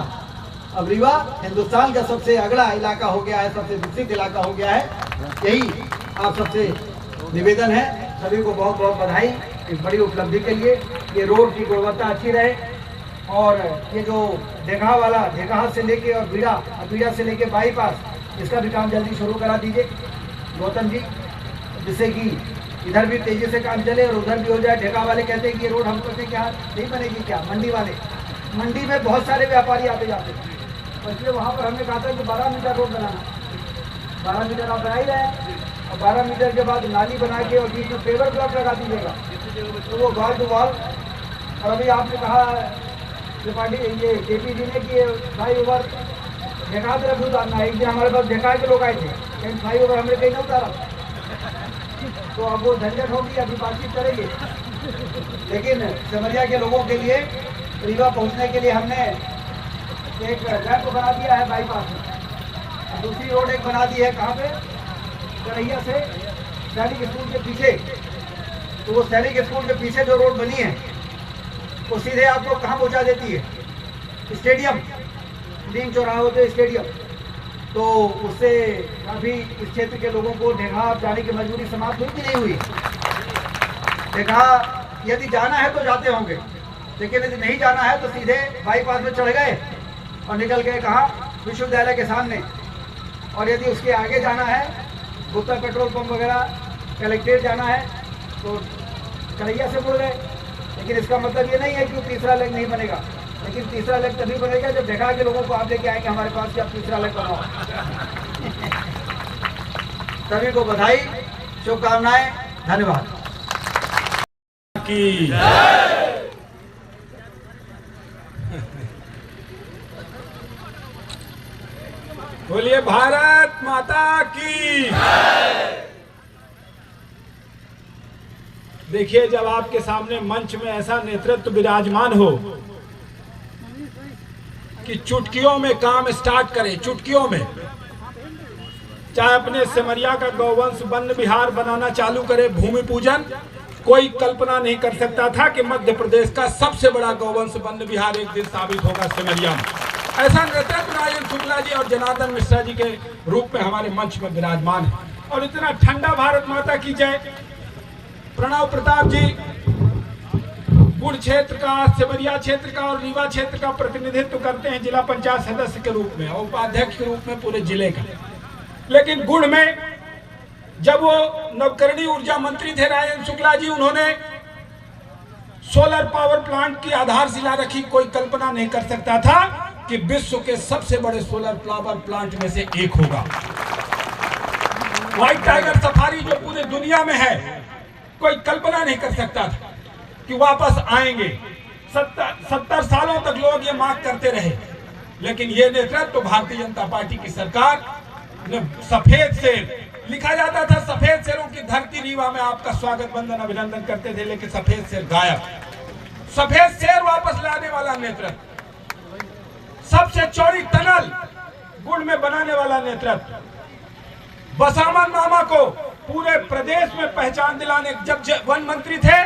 अब रीवा हिंदुस्तान का सबसे अगला इलाका हो गया है, सबसे विकसित इलाका हो गया है। यही आप सबसे निवेदन है। सभी को बहुत बहुत बधाई इस बड़ी उपलब्धि के लिए। ये रोड की गुणवत्ता अच्छी रहे और ये जो ढेकहा से लेके और बीड़ा से लेके बाईपास, इसका भी काम जल्दी शुरू करा दीजिए गौतम जी, जिससे कि इधर भी तेजी से काम चले और उधर भी हो जाए। ढेका वाले कहते हैं कि ये रोड हम कहते हैं क्या नहीं बनेगी क्या, मंडी में बहुत सारे व्यापारी आते जाते हैं, इसलिए वहाँ पर हमने कहा था कि 12 मीटर रोड बनाना। 12 मीटर आप बना ही रहे हैं और 12 मीटर के बाद नाली बना के और बीच में पेवर ब्लॉक लगा दीजिएगा तो वो वॉल टू वॉल। और अभी आपने कहा त्रिपाठी ये जेपी जी ने कि फ्लाई ओवर ढेका तरफ उतारना है। एक दिन हमारे पास ढेका के लोग आए थे, लेकिन फ्लाई ओवर हमने कहीं नहीं उतारा, तो अब वो झंझट होगी, अभी बातचीत करेंगे। लेकिन सिमरिया के लोगों के लिए रीवा पहुंचने के लिए हमने एक रैंप बना दिया है बाईपास में। दूसरी रोड एक बना दी है कहाँ पे, करैया से सैनिक स्कूल के पीछे। तो वो सैनिक स्कूल के पीछे जो रोड बनी है वो सीधे आपको कहाँ पहुँचा देती है, स्टेडियम, नीम चौराहा होते स्टेडियम। तो उससे काफ़ी इस क्षेत्र के लोगों को ढेकहा जाने की मजबूरी समाप्त हुई कि नहीं हुई। ढेकहा यदि जाना है तो जाते होंगे, लेकिन यदि नहीं जाना है तो सीधे बाईपास में चढ़ गए और निकल गए कहाँ, विश्वविद्यालय के सामने। और यदि उसके आगे जाना है, गुप्ता पेट्रोल पंप वगैरह, कलेक्ट्रेट जाना है तो करैया से मुड़ गए। लेकिन इसका मतलब ये नहीं है कि तीसरा लेग नहीं बनेगा, लेकिन तीसरा लेग तभी बनेगा जब ढेकहा के लोगों को आप लेके आएंगे हमारे पास कि आप तीसरा लेग बनाओ। सभी को बधाई, शुभकामनाएं, धन्यवाद। की बोलिए भारत माता की। देखिए, जब आपके सामने मंच में ऐसा नेतृत्व विराजमान हो कि चुटकियों में काम स्टार्ट करे, चुटकियों में, चाहे अपने सिमरिया का गौवंश वन विहार बनाना चालू करे, भूमि पूजन, कोई कल्पना नहीं कर सकता था कि मध्य प्रदेश का सबसे बड़ा गौवंश वन विहार एक दिन साबित होगा सिमरिया में। ऐसा नेतृत्व राजेंद्र शुक्ला जी और जनार्दन मिश्रा जी के रूप में हमारे मंच में विराजमान है। और इतना ठंडा भारत माता की जय। प्रणव प्रताप जी गुड़ क्षेत्र का, सिमरिया क्षेत्र का और रीवा क्षेत्र का प्रतिनिधित्व करते हैं जिला पंचायत सदस्य के रूप में और उपाध्यक्ष के रूप में पूरे जिले का। लेकिन गुड़ में जब वो नवकरणीय ऊर्जा मंत्री थे राजेंद्र शुक्ला जी, उन्होंने सोलर पावर प्लांट की आधारशिला रखी। कोई कल्पना नहीं कर सकता था कि विश्व के सबसे बड़े सोलर पावर प्लांट में से एक होगा। व्हाइट टाइगर सफारी जो पूरे दुनिया में है, कोई कल्पना नहीं कर सकता था कि वापस आएंगे। 70 सालों तक लोग ये मांग करते रहे, लेकिन ये नेतृत्व तो भारतीय जनता पार्टी की सरकार ने, सफेद शेर लिखा जाता था, सफेद शेरों की धरती रीवा में आपका स्वागत वंदन अभिनंदन करते थे, लेकिन सफेद शेर गायब। सफेद शेर वापस लाने वाला नेतृत्व, सबसे चौड़ी टनल गुड़ में बनाने वाला नेतृत्व, बसामन मामा को पूरे प्रदेश में पहचान दिलाने। जब वन मंत्री थे,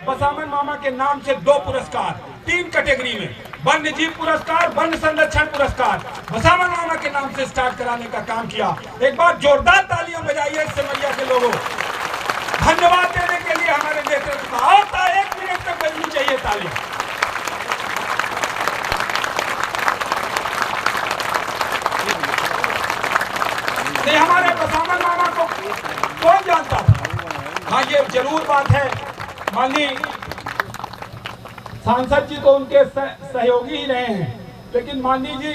बसामन मामा के नाम से 2 पुरस्कार 3 कैटेगरी में, वन्य जीव पुरस्कार, वन संरक्षण पुरस्कार, बसामन मामा के नाम से स्टार्ट कराने का काम किया। एक बार जोरदार तालियां बजाइए सिमरिया के लोगों, धन्यवाद देने के लिए हमारे नेतृत्व का। और 1 मिनट तक बजनी चाहिए तालियां। नहीं, हमारे बसामन मामा को कौन जानता था? हाँ, ये जरूर बात है, माननीय सांसद जी तो उनके सहयोगी ही रहे हैं, लेकिन माननीय जी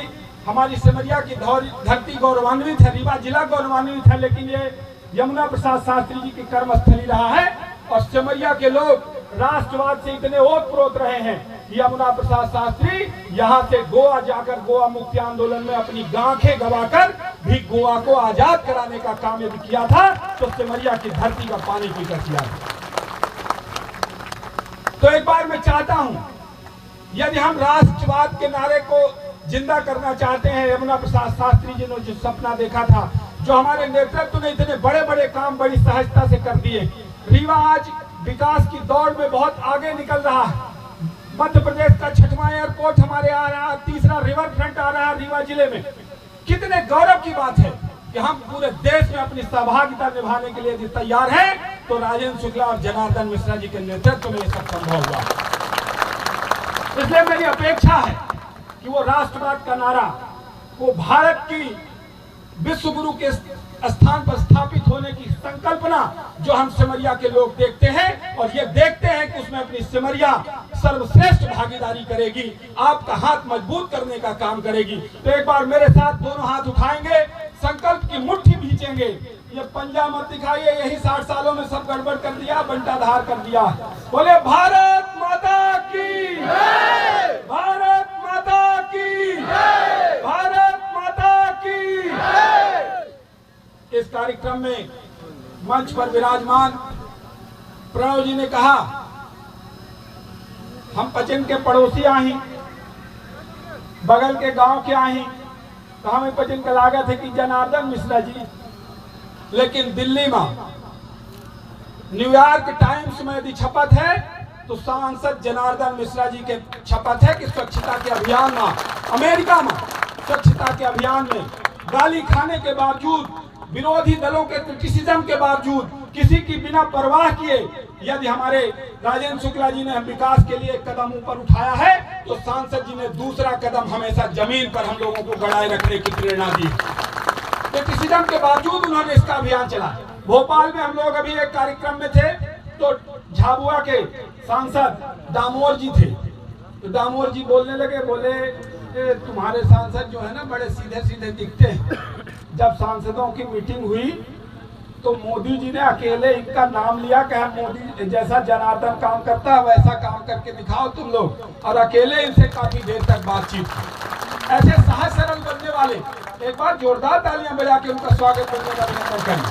हमारी सिमरिया की धरती गौरवान्वित है, रीवा जिला गौरवान्वित है, लेकिन ये यमुना प्रसाद शास्त्री जी की कर्मस्थली रहा है। और सिमरिया के लोग राष्ट्रवाद से इतने ओतप्रोत रहे हैं, यमुना प्रसाद शास्त्री यहाँ से गोवा जाकर गोवा मुक्ति आंदोलन में अपनी आंखें गवाकर भी गोवा को आजाद कराने का काम यदि किया था तो सिमरिया की धरती का पानी पीकर किया था। तो एक बार मैं चाहता हूं, यदि हम राष्ट्रवाद के नारे को जिंदा करना चाहते हैं, यमुना प्रसाद शास्त्री जी ने जो सपना देखा था, जो हमारे नेतृत्व ने इतने बड़े बड़े काम बड़ी सहजता से कर दिए, रीवा आज विकास की दौड़ में बहुत आगे निकल रहा है। मध्य प्रदेश का 6वां एयरपोर्ट हमारे आ रहा है, 3रा रिवर फ्रंट आ रहा है रीवा जिले में। कितने गौरव की बात है कि हम पूरे देश में अपनी सहभागिता निभाने के लिए यदि तैयार हैं तो राजेंद्र शुक्ला और जनार्दन मिश्रा जी के नेतृत्व में यह सब संभव हुआ। इसलिए मेरी अपेक्षा है कि वो राष्ट्रवाद का नारा, वो भारत की विश्व गुरु के स्थान पर स्थापित होने की संकल्पना जो हम सिमरिया के लोग देखते हैं और ये देखते हैं कि उसमें अपनी सिमरिया सर्वश्रेष्ठ भागीदारी करेगी, आपका हाथ मजबूत करने का काम करेगी। तो एक बार मेरे साथ दोनों हाथ उठाएंगे, संकल्प की मुट्ठी भींचेंगे। ये पंजा मत दिखाइए, यही 60 सालों में सब गड़बड़ कर दिया, बंटाधार कर दिया। बोले भारत माता की, भारत माता की, भारत माता की। इस कार्यक्रम में मंच पर विराजमान प्रणव जी ने कहा, हम पचिन के पड़ोसी आही, बगल के गांव के आही, तो हमें पचिन का लागत है कि जनार्दन मिश्रा जी, लेकिन दिल्ली में न्यूयॉर्क टाइम्स में यदि छपत है तो सांसद जनार्दन मिश्रा जी के छपत है कि स्वच्छता के अभियान में, अमेरिका में स्वच्छता के अभियान में गाली खाने के बावजूद, विरोधी दलों के क्रिटिसिज्म के बावजूद, किसी की बिना परवाह किए यदि हमारे राजेंद्र शुक्ला जी ने विकास के लिए एक कदम ऊपर उठाया है तो सांसद जी ने दूसरा कदम हमेशा जमीन पर हम लोगों को गड़ाए रखने की प्रेरणा दी। क्रिटिसिज्म के बावजूद उन्होंने इसका अभियान चलाया। भोपाल में हम लोग अभी एक कार्यक्रम में थे तो झाबुआ के सांसद दामोर जी थे, तो दामोर जी बोलने लगे, बोले तुम्हारे सांसद जो है ना बड़े सीधे सीधे दिखते हैं। जब सांसदों की मीटिंग हुई तो मोदी जी ने अकेले इनका नाम लिया कि हम मोदी जैसा जनार्दन काम करता है वैसा काम करके दिखाओ तुम लोग, और अकेले इनसे काफी देर तक बातचीत की। ऐसे सहज सरल बनने वाले, एक बार जोरदार तालियां बजा के उनका स्वागत करने का अभिनंदन करें।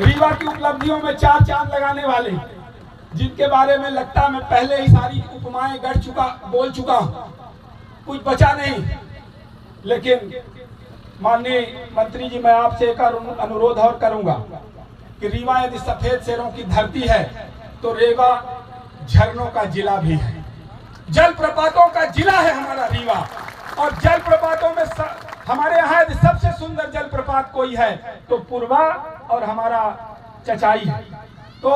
रीवा की उपलब्धियों में 4 चांद लगाने वाले, जिनके बारे में लगता है मैं पहले ही सारी उपमाएं बोल चुका हूं, कुछ बचा नहीं। लेकिन माननीय मंत्री जी, मैं आपसे एक अनुरोध और करूंगा कि रीवा यदि सफेद शेरों की धरती है तो रीवा झरनों का जिला भी है, जलप्रपातों का जिला है हमारा रीवा। और जलप्रपातों में हमारे यहाँ यदि सबसे सुंदर जलप्रपात कोई है तो पूर्वा और हमारा चचाई है। तो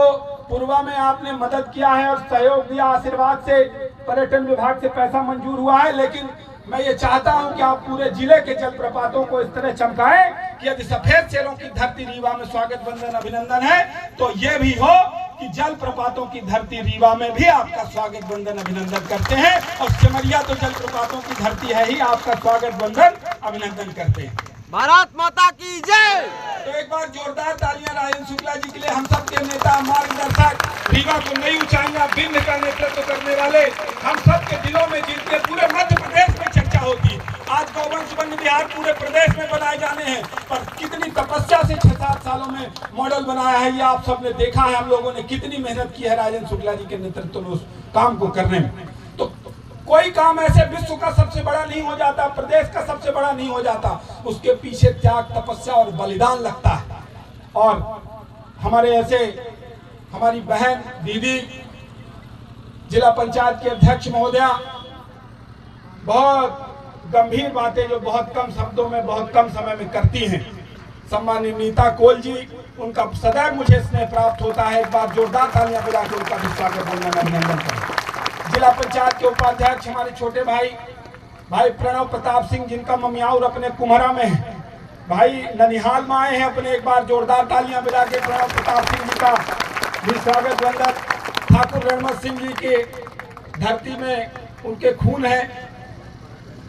पूर्वा में आपने मदद किया है और सहयोग दिया, आशीर्वाद से पर्यटन विभाग से पैसा मंजूर हुआ है, लेकिन मैं ये चाहता हूं कि आप पूरे जिले के जलप्रपातों को इस तरह चमकाएं कि यदि सफेद शेरों की धरती रीवा में स्वागत वंदन अभिनंदन है तो ये भी हो कि जलप्रपातों की धरती रीवा में भी आपका स्वागत वंदन अभिनंदन करते हैं, और सिमरिया तो जलप्रपातों की धरती है ही, आपका स्वागत वंदन अभिनंदन करते हैं। भारत माता की जय। तो एक बार जोरदार तालियां राजेंद्र शुक्ला जी के लिए, हम सब के नेता, मार्गदर्शक, रीवा को नई ऊंचाइयां बिंद का नेतृत्व करने वाले, हम सब के दिलों में जिनके पूरे मध्य प्रदेश में चर्चा होती। आज गौवंश वन विहार पूरे प्रदेश में बनाए जाने हैं, पर कितनी तपस्या से 6-7 सालों में मॉडल बनाया है ये आप सबने देखा है। हम लोगों ने कितनी मेहनत की है राजेंद्र शुक्ला जी के नेतृत्व में उस काम को करने में। तो कोई काम ऐसे विश्व का सबसे बड़ा नहीं हो जाता, प्रदेश का सबसे बड़ा नहीं हो जाता, उसके पीछे त्याग, तपस्या और बलिदान लगता है। और हमारे ऐसे हमारी बहन दीदी जिला पंचायत के अध्यक्ष महोदया बहुत गंभीर बातें जो बहुत कम शब्दों में बहुत कम समय में करती हैं, सम्मानित नीता कोल जी, उनका सदैव मुझे स्नेह प्राप्त होता है। एक बार जोरदार तालियां बजा के उनका भी स्वागत बोलने में अभिनंदन करें। जिला पंचायत के उपाध्यक्ष हमारे छोटे भाई प्रणव प्रताप सिंह, जिनका ममियाउर अपने कुम्हरा में है, भाई ननिहाल में आए हैं अपने, एक बार जोरदार तालियां बजा के प्रणव प्रताप सिंह जी का भी स्वागत वंदन। ठाकुर रणमत सिंह जी के धरती में उनके खून है,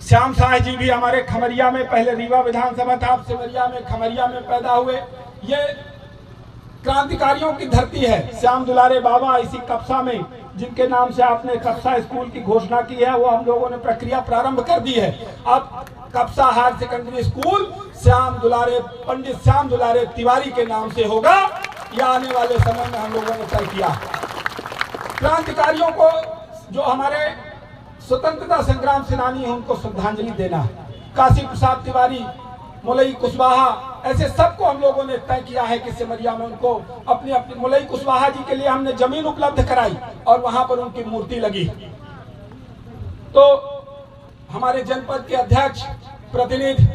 श्याम शाह जी भी हमारे खमरिया में, पहले रीवा विधानसभा था, अब सिमरिया में, खमरिया में पैदा हुए। ये क्रांतिकारियों की धरती है। श्याम दुलारे बाबा इसी कप्सा में, जिनके नाम से आपने कप्सा स्कूल की घोषणा की है, वो हम लोगों ने प्रक्रिया प्रारंभ कर दी है। अब कप्सा हायर सेकेंडरी स्कूल पंडित श्याम दुलारे तिवारी के नाम से होगा। यह आने वाले समय में हम लोगों ने तय किया। क्रांतिकारियों को, जो हमारे स्वतंत्रता संग्राम सेनानी हैं, उनको श्रद्धांजलि देना। काशी प्रसाद तिवारी, मुलई कुशवाहा, ऐसे सबको हम लोगों ने तय किया है कि सिमरिया में उनको अपनी मुलई कुशवाहा जी के लिए हमने जमीन उपलब्ध कराई और वहां पर उनकी मूर्ति लगी। तो हमारे जनपद के अध्यक्ष प्रतिनिधि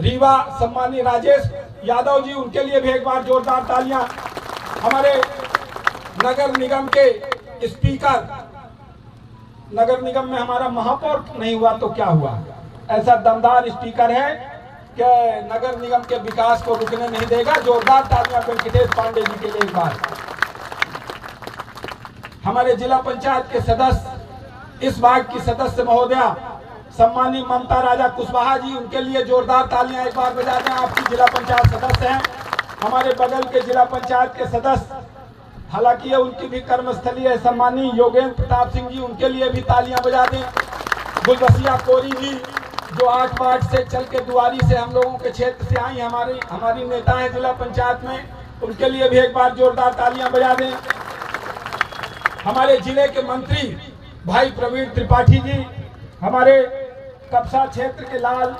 रीवा सम्मानीय राजेश यादव जी, उनके लिए भी एक बार जोरदार तालियां। हमारे नगर निगम के स्पीकर, नगर निगम में हमारा महापौर नहीं हुआ तो क्या हुआ, ऐसा दमदार स्पीकर है कि नगर निगम के विकास को रुकने नहीं देगा। जोरदार तालियां वेंकटेश पांडे जी के लिए एक बार। हमारे जिला पंचायत के सदस्य, इस वार्ड की सदस्य महोदया सम्मानीय ममता राजा कुशवाहा जी, उनके लिए जोरदार तालियां एक बार बजा दें। आपकी जिला पंचायत सदस्य हैं। हमारे बगल के जिला पंचायत के सदस्य, हालांकि ये उनकी भी कर्मस्थली है, सम्मानीय योगेंद्र प्रताप सिंह जी, उनके लिए भी तालियां बजा दें। गुलबसिया कोरी जी, जो 8 वार्ड से चल के दुआरी से हम लोगों के क्षेत्र से आई, हमारी नेता है जिला पंचायत में, उनके लिए भी एक बार जोरदार तालियां बजा दें। हमारे जिले के मंत्री भाई प्रवीण त्रिपाठी जी, हमारे कप्सा क्षेत्र के लाल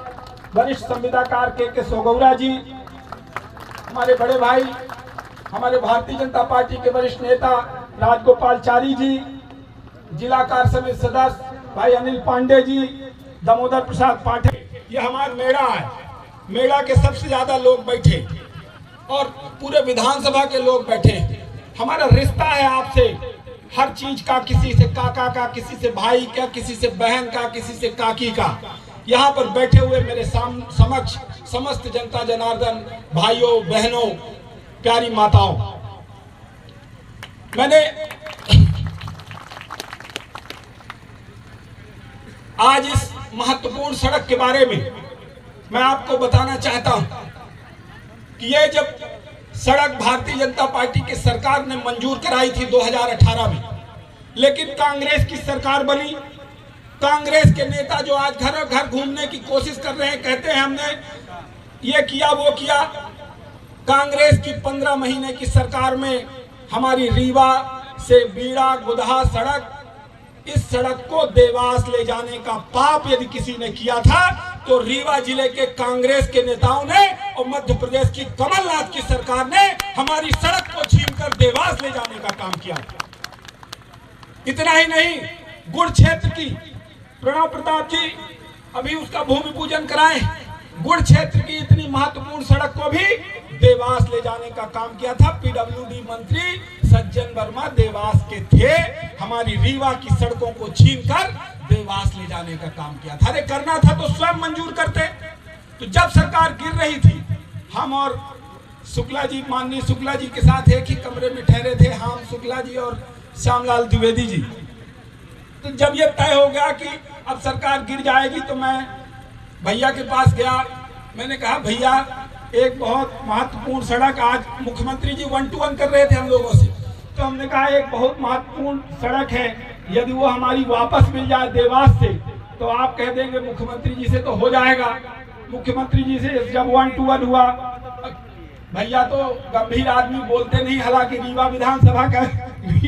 वरिष्ठ संविदाकार के सोगौरा जी, हमारे बड़े भाई, हमारे भारतीय जनता पार्टी के वरिष्ठ नेता राजगोपालचारी जी, जिला कार्य समिति सदस्य भाई अनिल पांडे जी, दामोदर प्रसाद पाठक। ये हमारा मेला है। मेला के सबसे ज्यादा लोग बैठे और पूरे विधानसभा के लोग बैठे। हमारा रिश्ता है आपसे हर चीज का, किसी से काका का, किसी से भाई का, किसी से बहन का, किसी से काकी का। यहाँ पर बैठे हुए मेरे समक्ष समस्त जनता जनार्दन भाइयों बहनों प्यारी माताओं, मैंने आज इस महत्वपूर्ण सड़क के बारे में मैं आपको बताना चाहता हूं कि ये जब सड़क भारतीय जनता पार्टी की सरकार ने मंजूर कराई थी 2018 में, लेकिन कांग्रेस की सरकार बनी। कांग्रेस के नेता जो आज घर घर घूमने की कोशिश कर रहे हैं, कहते हैं हमने ये किया वो किया। कांग्रेस की 15 महीने की सरकार में हमारी रीवा से बीड़ा गुदहा सड़क, इस सड़क को देवास ले जाने का पाप यदि किसी ने किया था तो रीवा जिले के कांग्रेस के नेताओं ने और मध्य प्रदेश की कमलनाथ की सरकार ने हमारी सड़क को छीनकर देवास ले जाने का काम किया। इतना ही नहीं, गुड़ क्षेत्र की प्रणव प्रताप जी अभी उसका भूमि पूजन कराए। गुड़ क्षेत्र की इतनी महत्वपूर्ण सड़क को भी देवास ले जाने का काम किया था। पीडब्ल्यूडी मंत्री सज्जन वर्मा देवास के थे, हमारी रीवा की सड़कों को छीनकर देवास ले जाने का काम किया था। अरे करना था तो स्वयं मंजूर करते। तो जब सरकार गिर रही थी, हम और शुक्ला जी, माननीय शुक्ला जी के साथ एक ही कमरे में ठहरे थे, हम शुक्ला जी और श्यामलाल द्विवेदी जी। तो जब ये तय हो गया कि अब सरकार गिर जाएगी तो मैं भैया के पास गया। मैंने कहा भैया एक बहुत महत्वपूर्ण सड़क, आज मुख्यमंत्री जी 1 to 1 कर रहे थे हम लोगों से, तो हमने कहा एक बहुत महत्वपूर्ण सड़क है, यदि वो हमारी वापस मिल जाए देवास से तो आप कह देंगे मुख्यमंत्री जी से तो हो जाएगा। मुख्यमंत्री जी से जब 1 to 1 हुआ, भैया तो गंभीर आदमी, बोलते नहीं, हालांकि रीवा विधानसभा का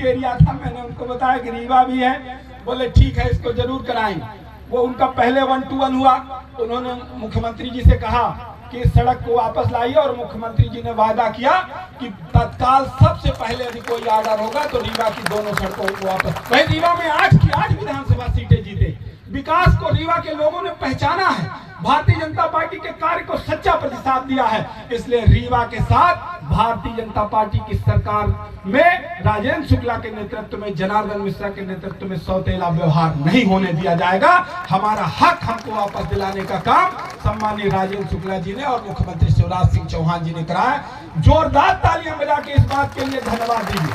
एरिया था, मैंने उनको बताया कि रीवा भी है, बोले ठीक है इसको जरूर कराएंगे। वो उनका पहले 1 to 1 हुआ, उन्होंने मुख्यमंत्री जी से कहा कि इस सड़क को वापस लाइए और मुख्यमंत्री जी ने वादा किया कि तत्काल सबसे पहले यदि कोई ऑर्डर होगा तो रीवा की दोनों सड़कों को वापस। वही रीवा में 8 की 8 विधानसभा सीटें जीते। विकास को रीवा के लोगों ने पहचाना है, भारतीय जनता पार्टी के कार्य को सच्चा प्रतिसाद दिया है, इसलिए रीवा के साथ भारतीय जनता पार्टी की सरकार में राजेंद्र शुक्ला के नेतृत्व में, जनार्दन मिश्रा के नेतृत्व में सौतेला व्यवहार नहीं होने दिया जाएगा। हमारा हक हमको वापस दिलाने का काम सम्मानीय राजेंद्र शुक्ला जी ने और मुख्यमंत्री शिवराज सिंह चौहान जी ने कराया। जोरदार तालियां बजा के इस बात के लिए धन्यवाद दीजिए।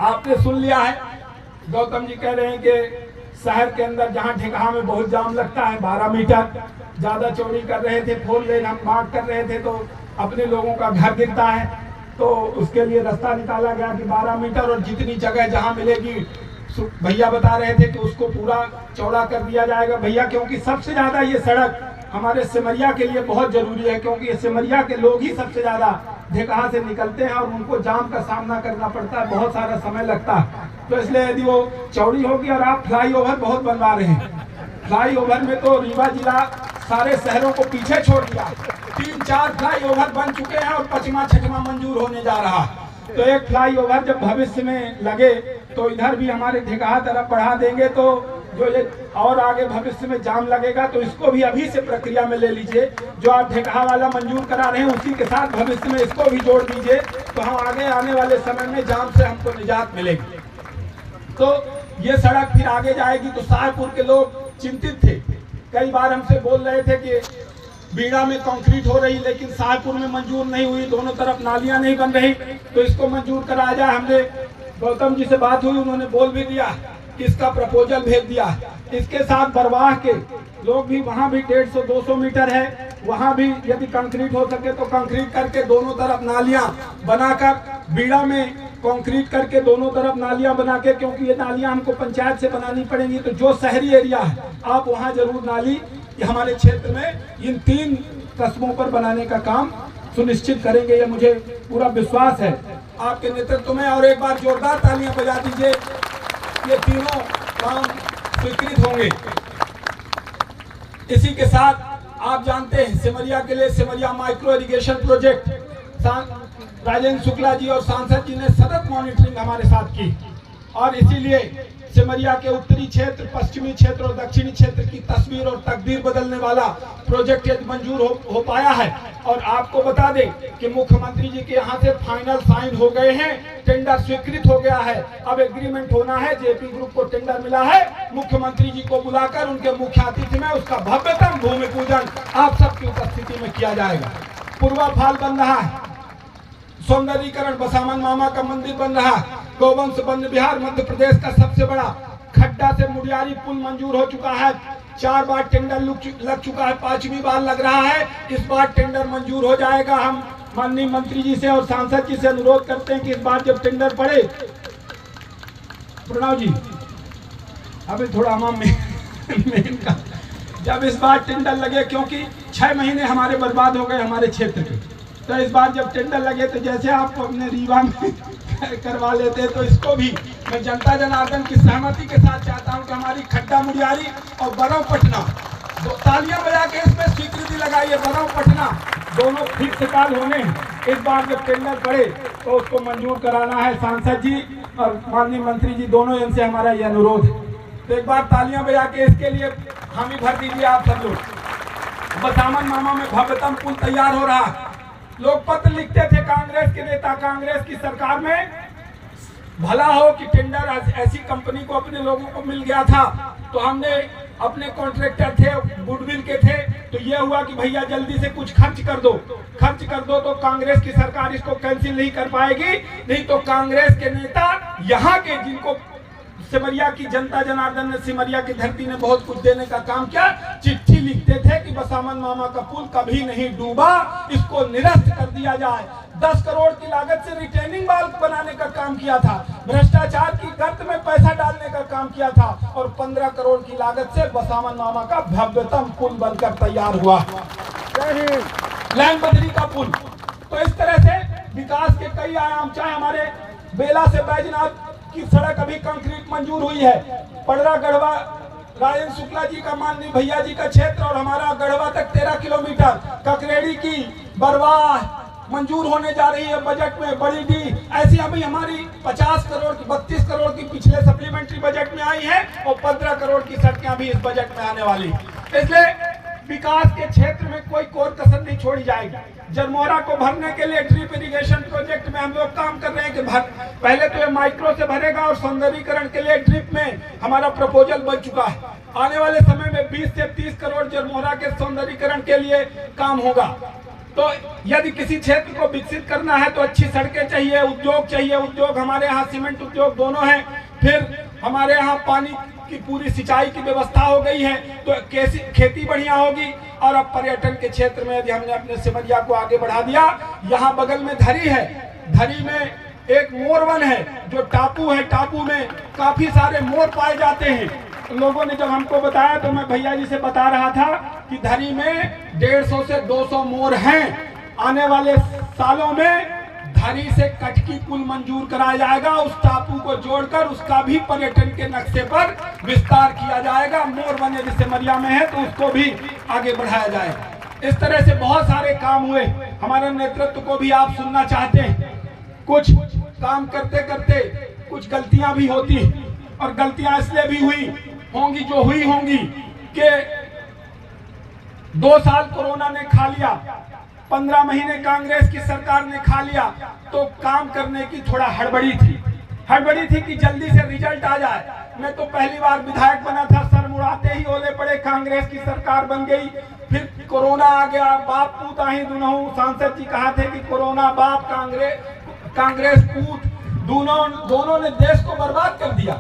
आपने सुन लिया है गौतम जी कह रहे हैं कि शहर के अंदर जहां ठेकहा में बहुत जाम लगता है, 12 मीटर ज्यादा चौड़ी कर रहे थे, 4 लेन हम मार्क कर रहे थे, तो अपने लोगों का घर गिरता है, तो उसके लिए रास्ता निकाला गया कि 12 मीटर और जितनी जगह जहां मिलेगी भैया बता रहे थे कि उसको पूरा चौड़ा कर दिया जाएगा भैया, क्योंकि सबसे ज्यादा ये सड़क हमारे सिमरिया के लिए बहुत जरूरी है, क्योंकि ये सिमरिया के लोग ही सबसे ज्यादा ढेकहा से निकलते हैं और उनको जाम का सामना करना पड़ता है, बहुत सारा समय लगता है। तो इसलिए यदि वो चौड़ी होगी, और आप फ्लाईओवर बहुत बनवा रहे हैं, फ्लाईओवर में तो रीवा जिला सारे शहरों को पीछे छोड़ दिया, 3-4 फ्लाईओवर बन चुके हैं और 5वां 6वां मंजूर होने जा रहा। तो एक फ्लाईओवर जब भविष्य में लगे तो इधर भी हमारे ढेकहा तरफ बढ़ा देंगे, तो जो ये और आगे भविष्य में जाम लगेगा तो इसको भी अभी से प्रक्रिया में ले लीजिए। जो आप ढेकहा वाला मंजूर करा रहे हैं उसी के साथ भविष्य में इसको भी जोड़ दीजिए, तो हम आगे आने वाले समय में जाम से हमको निजात मिलेगी। तो ये सड़क फिर आगे जाएगी। तो शाहपुर के लोग चिंतित थे, कई बार हमसे बोल रहे थे कि बीड़ा में कंक्रीट हो रही लेकिन शाहपुर में मंजूर नहीं हुई, दोनों तरफ नालियां नहीं बन रही, तो इसको मंजूर कराया जाए। हमने गौतम जी से बात हुई, उन्होंने बोल भी दिया कि इसका प्रपोजल भेज दिया। इसके साथ बरवाह के लोग भी, वहां भी 150-200 मीटर है, वहां भी यदि कंक्रीट हो सके तो कंक्रीट करके दोनों तरफ नालियां बनाकर, बीड़ा में कंक्रीट करके दोनों तरफ नालियां बना के, क्योंकि ये नालियां हमको पंचायत से बनानी पड़ेंगी, तो जो शहरी एरिया है आप वहां जरूर नाली हमारे क्षेत्र में इन 3 कस्बों पर बनाने का काम सुनिश्चित करेंगे, ये मुझे पूरा विश्वास है आपके नेतृत्व में। और एक बार जोरदार तालियां बजा दीजिए, ये तीनों काम स्वीकृत होंगे। इसी के साथ आप जानते हैं सिमरिया के लिए Simaria micro irrigation project Rajendra Shukla ji और सांसद जी ने सतत मॉनिटरिंग हमारे साथ की, और इसीलिए सिमरिया के उत्तरी क्षेत्र, पश्चिमी क्षेत्र और दक्षिणी क्षेत्र की तस्वीर और तकदीर बदलने वाला प्रोजेक्ट मंजूर हो पाया है। और आपको बता दें कि मुख्यमंत्री जी के यहाँ से फाइनल साइन हो गए हैं, टेंडर स्वीकृत हो गया है, अब एग्रीमेंट होना है। जेपी ग्रुप को टेंडर मिला है, मुख्यमंत्री जी को बुलाकर उनके मुख्य अतिथि में उसका भव्यतम भूमि पूजन आप सबकी उपस्थिति में किया जाएगा। पूर्वाफाल बन रहा है, सौंदर्यीकरण बसामन मामा का मंदिर बन रहा, गोवंश वन विहार मध्य प्रदेश का सबसे बड़ा खड्डा से मुडियारी पुल मंजूर हो चुका है, 4 बार टेंडर लग चुका है, 5वीं बार लग रहा है, इस बार टेंडर मंजूर हो जाएगा। हम माननीय मंत्री जी से और सांसद जी से अनुरोध करते हैं कि इस बार जब टेंडर पड़े, प्रणव जी अभी थोड़ा हम का जब इस बार टेंडर लगे, क्योंकि 6 महीने हमारे बर्बाद हो गए हमारे क्षेत्र के, तो इस बार जब टेंडर लगे तो जैसे आप अपने रीवा में करवा लेते, तो इसको भी मैं जनता जनार्दन की सहमति के साथ चाहता हूं कि हमारी खड्डा मुडियारी और बरौं पटना, तालियां बजा के इसमें स्वीकृति लगाइए, बरौं पटना दोनों फिक्स काल होने, इस बार जब टेंडर पड़े तो उसको मंजूर कराना है। सांसद जी और माननीय मंत्री जी दोनों इनसे हमारा ये अनुरोध है, तो एक बार तालियां बजा के इसके लिए हामी भर दीजिए आप सब लोग। बसामन मामा में भव्यतम पुल तैयार हो रहा है। लोग पत्र लिखते थे कांग्रेस के नेता, कांग्रेस की सरकार में भला हो कि टेंडर ऐसी कंपनी को अपने लोगों को मिल गया था, तो हमने अपने कॉन्ट्रैक्टर थे, गुडविल के थे, तो ये हुआ कि भैया जल्दी से कुछ खर्च कर दो, तो कांग्रेस की सरकार इसको कैंसिल नहीं कर पाएगी। नहीं तो कांग्रेस के नेता यहाँ के, जिनको सिमरिया की जनता जनार्दन ने, सिमरिया की धरती ने बहुत कुछ देने का काम किया, चिट्ठी लिखते थे कि बसामन मामा का पुल कभी नहीं डूबा, इसको निरस्त कर दिया जाए। 10 करोड़ की लागत से रिटेनिंग वाल बनाने का काम किया था, भ्रष्टाचार की गर्त में पैसा डालने का काम किया था, और 15 करोड़ की लागत से बसामन मामा का भव्यतम पुल बनकर तैयार हुआ, लाइन बदरी का पुल। तो इस तरह से विकास के कई आयाम, चाहे हमारे बेला से बैजनाथ की सड़क अभी कंक्रीट मंजूर हुई है, पड़रा गढ़वा राजेंद्र शुक्ला जी का, माननीय भैया जी का क्षेत्र, और हमारा गढ़वा तक 13 किलोमीटर, ककरेड़ी की बरवाह मंजूर होने जा रही है बजट में, बड़ी डी, ऐसी अभी हमारी 50 करोड़ की, 32 करोड़ की पिछले सप्लीमेंट्री बजट में आई है, और 15 करोड़ की सड़कें भी इस बजट में आने वाली। इसलिए विकास के क्षेत्र में कोई कोर कसर नहीं छोड़ी जाएगी। जरमोरा को भरने के लिए ड्रिप इरिगेशन प्रोजेक्ट में हम लोग काम कर रहे हैं कि पहले तो ये माइक्रो से भरेगा, और सौंदर्यीकरण के लिए ड्रिप में हमारा प्रपोजल बन चुका है। आने वाले समय में 20 से 30 करोड़ जरमोरा के सौंदर्यीकरण के लिए काम होगा। तो यदि किसी क्षेत्र को विकसित करना है तो अच्छी सड़कें चाहिए, उद्योग चाहिए, उद्योग हमारे यहाँ सीमेंट उद्योग दोनों हैं, फिर हमारे यहाँ पानी की पूरी सिंचाई की व्यवस्था हो गई है, तो कैसी खेती बढ़िया होगी। और अब पर्यटन के क्षेत्र में यदि हमने अपने सिमरिया को आगे बढ़ा दिया, यहाँ बगल में धरी है, धरी में एक मोर वन है जो टापू है, टापू में काफी सारे मोर पाए जाते हैं। लोगों ने जब हमको बताया तो मैं भैया जी से बता रहा था कि धरी में 150 से 200 मोर हैं। आने वाले सालों में धरी से कटकी पुल मंजूर कराया जाएगा, उस टापू को जोड़कर उसका भी पर्यटन के नक्शे पर विस्तार किया जाएगा। मोर वन यदि सिमरिया में है तो उसको भी आगे बढ़ाया जाएगा। इस तरह से बहुत सारे काम हुए। हमारे नेतृत्व को भी आप सुनना चाहते हैं। कुछ काम करते करते कुछ गलतियां भी होती, और गलतियां इसलिए भी हुई होंगी जो हुई होंगी कि 2 साल कोरोना ने खा लिया, 15 महीने कांग्रेस की सरकार ने खा लिया, तो काम करने की थोड़ा हड़बड़ी थी कि जल्दी से रिजल्ट आ जाए। मैं तो पहली बार विधायक बना था, सर मुड़ाते ही ओले पड़े, कांग्रेस की सरकार बन गई, फिर कोरोना आ गया, बाप पूत आही दुनहु। सांसद जी कहा थे कि कोरोना बाप कांग्रेस पूत, दोनों ने देश को बर्बाद कर दिया।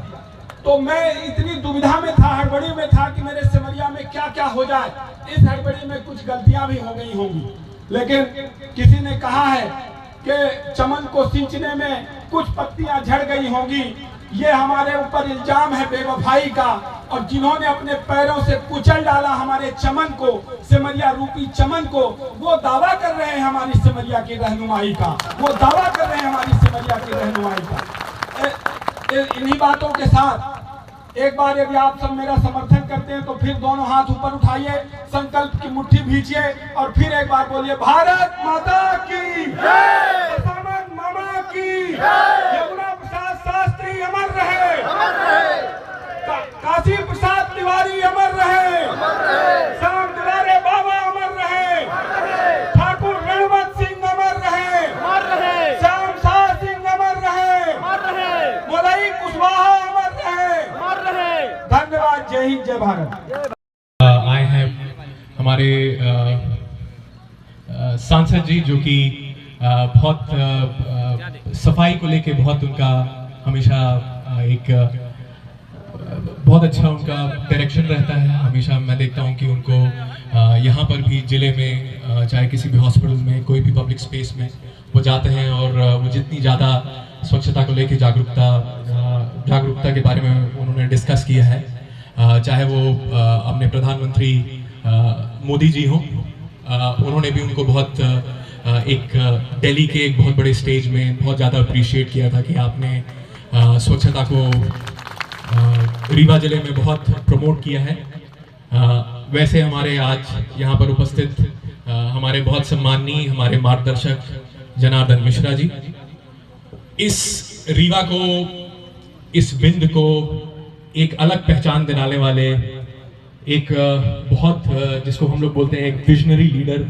तो मैं इतनी दुविधा में था, हड़बड़ी में था कि मेरे सिमरिया में क्या क्या हो जाए। इस हड़बड़ी में कुछ गलतियां भी हो गई होंगी, लेकिन किसी ने कहा है कि चमन को सींचने में कुछ पत्तियां झड़ गई होंगी। ये हमारे ऊपर इल्जाम है बेवफाई का, और जिन्होंने अपने पैरों से कुचल डाला हमारे चमन को, सिमरिया रूपी चमन को, वो दावा कर रहे हैं हमारी सिमरिया की रहनुमाई का, वो दावा कर रहे हैं हमारी सिमरिया की रहनुमाई का। इन्हीं बातों के साथ एक बार यदि आप सब मेरा समर्थन करते हैं तो फिर दोनों हाथ ऊपर उठाइए, संकल्प की मुट्ठी भींचिए और फिर एक बार बोलिए, भारत माता की जय, सामंत मामा की जय, यमुना प्रसाद शास्त्री अमर रहे, काशी प्रसाद तिवारी अमर रहे, श्याम दुलारे बाबा अमर रहे, ठाकुर रणवंत सिंह अमर रहे, श्याम शाह सिंह अमर रहे, मोलई कुशवाहा अमर रहे। धन्यवाद। जय हिंद, जय भारत। आए हैं हमारे सांसद जी, जो कि बहुत सफाई को लेके बहुत उनका हमेशा एक बहुत अच्छा उनका डायरेक्शन रहता है। हमेशा मैं देखता हूं कि उनको यहाँ पर भी ज़िले में चाहे किसी भी हॉस्पिटल में, कोई भी पब्लिक स्पेस में वो जाते हैं, और वो जितनी ज़्यादा स्वच्छता को लेके जागरूकता के बारे में उन्होंने डिस्कस किया है, चाहे वो अपने प्रधानमंत्री मोदी जी हों, उन्होंने भी उनको बहुत एक दिल्ली के एक बहुत बड़े स्टेज में बहुत ज़्यादा अप्रिशिएट किया था कि आपने स्वच्छता को रीवा जिले में बहुत प्रमोट किया है। वैसे हमारे आज यहाँ पर उपस्थित हमारे बहुत सम्माननीय हमारे मार्गदर्शक जनार्दन मिश्रा जी, इस रीवा को, इस बिंद को एक अलग पहचान दिलाने वाले, एक बहुत जिसको हम लोग बोलते हैं एक विजनरी लीडर,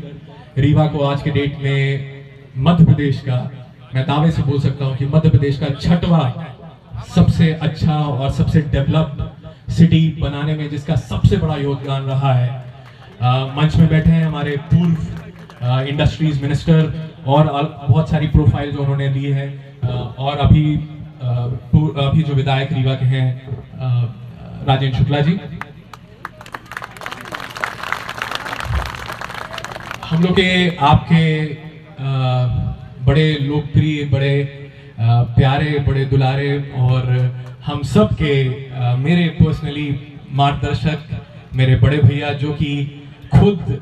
रीवा को आज के डेट में मध्य प्रदेश का, मैं दावे से बोल सकता हूं कि मध्य प्रदेश का 6वां सबसे अच्छा और सबसे डेवलप्ड सिटी बनाने में जिसका सबसे बड़ा योगदान रहा है। मंच में बैठे हैं हमारे पूर्व इंडस्ट्रीज मिनिस्टर और बहुत सारी प्रोफाइल जो उन्होंने ली है, और अभी जो विधायक रीवा के हैं राजेंद्र शुक्ला जी। हम लोग के आपके बड़े लोकप्रिय, बड़े प्यारे, बड़े दुलारे और हम सब के मेरे पर्सनली मार्गदर्शक, मेरे बड़े भैया, जो कि खुद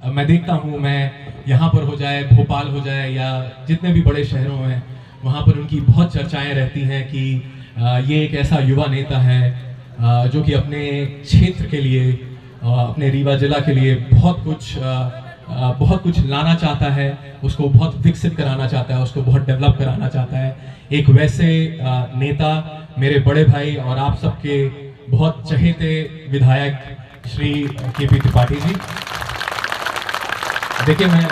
मैं देखता हूँ, मैं यहाँ पर हो जाए, भोपाल हो जाए या जितने भी बड़े शहरों में, वहाँ पर उनकी बहुत चर्चाएं रहती हैं कि ये एक ऐसा युवा नेता है जो कि अपने क्षेत्र के लिए, अपने रीवा जिला के लिए बहुत कुछ लाना चाहता है, उसको बहुत विकसित कराना चाहता है, उसको बहुत डेवलप कराना चाहता है। एक वैसे नेता मेरे बड़े भाई और आप सबके बहुत चहेते विधायक श्री के.पी. त्रिपाठी जी। देखिए, मैं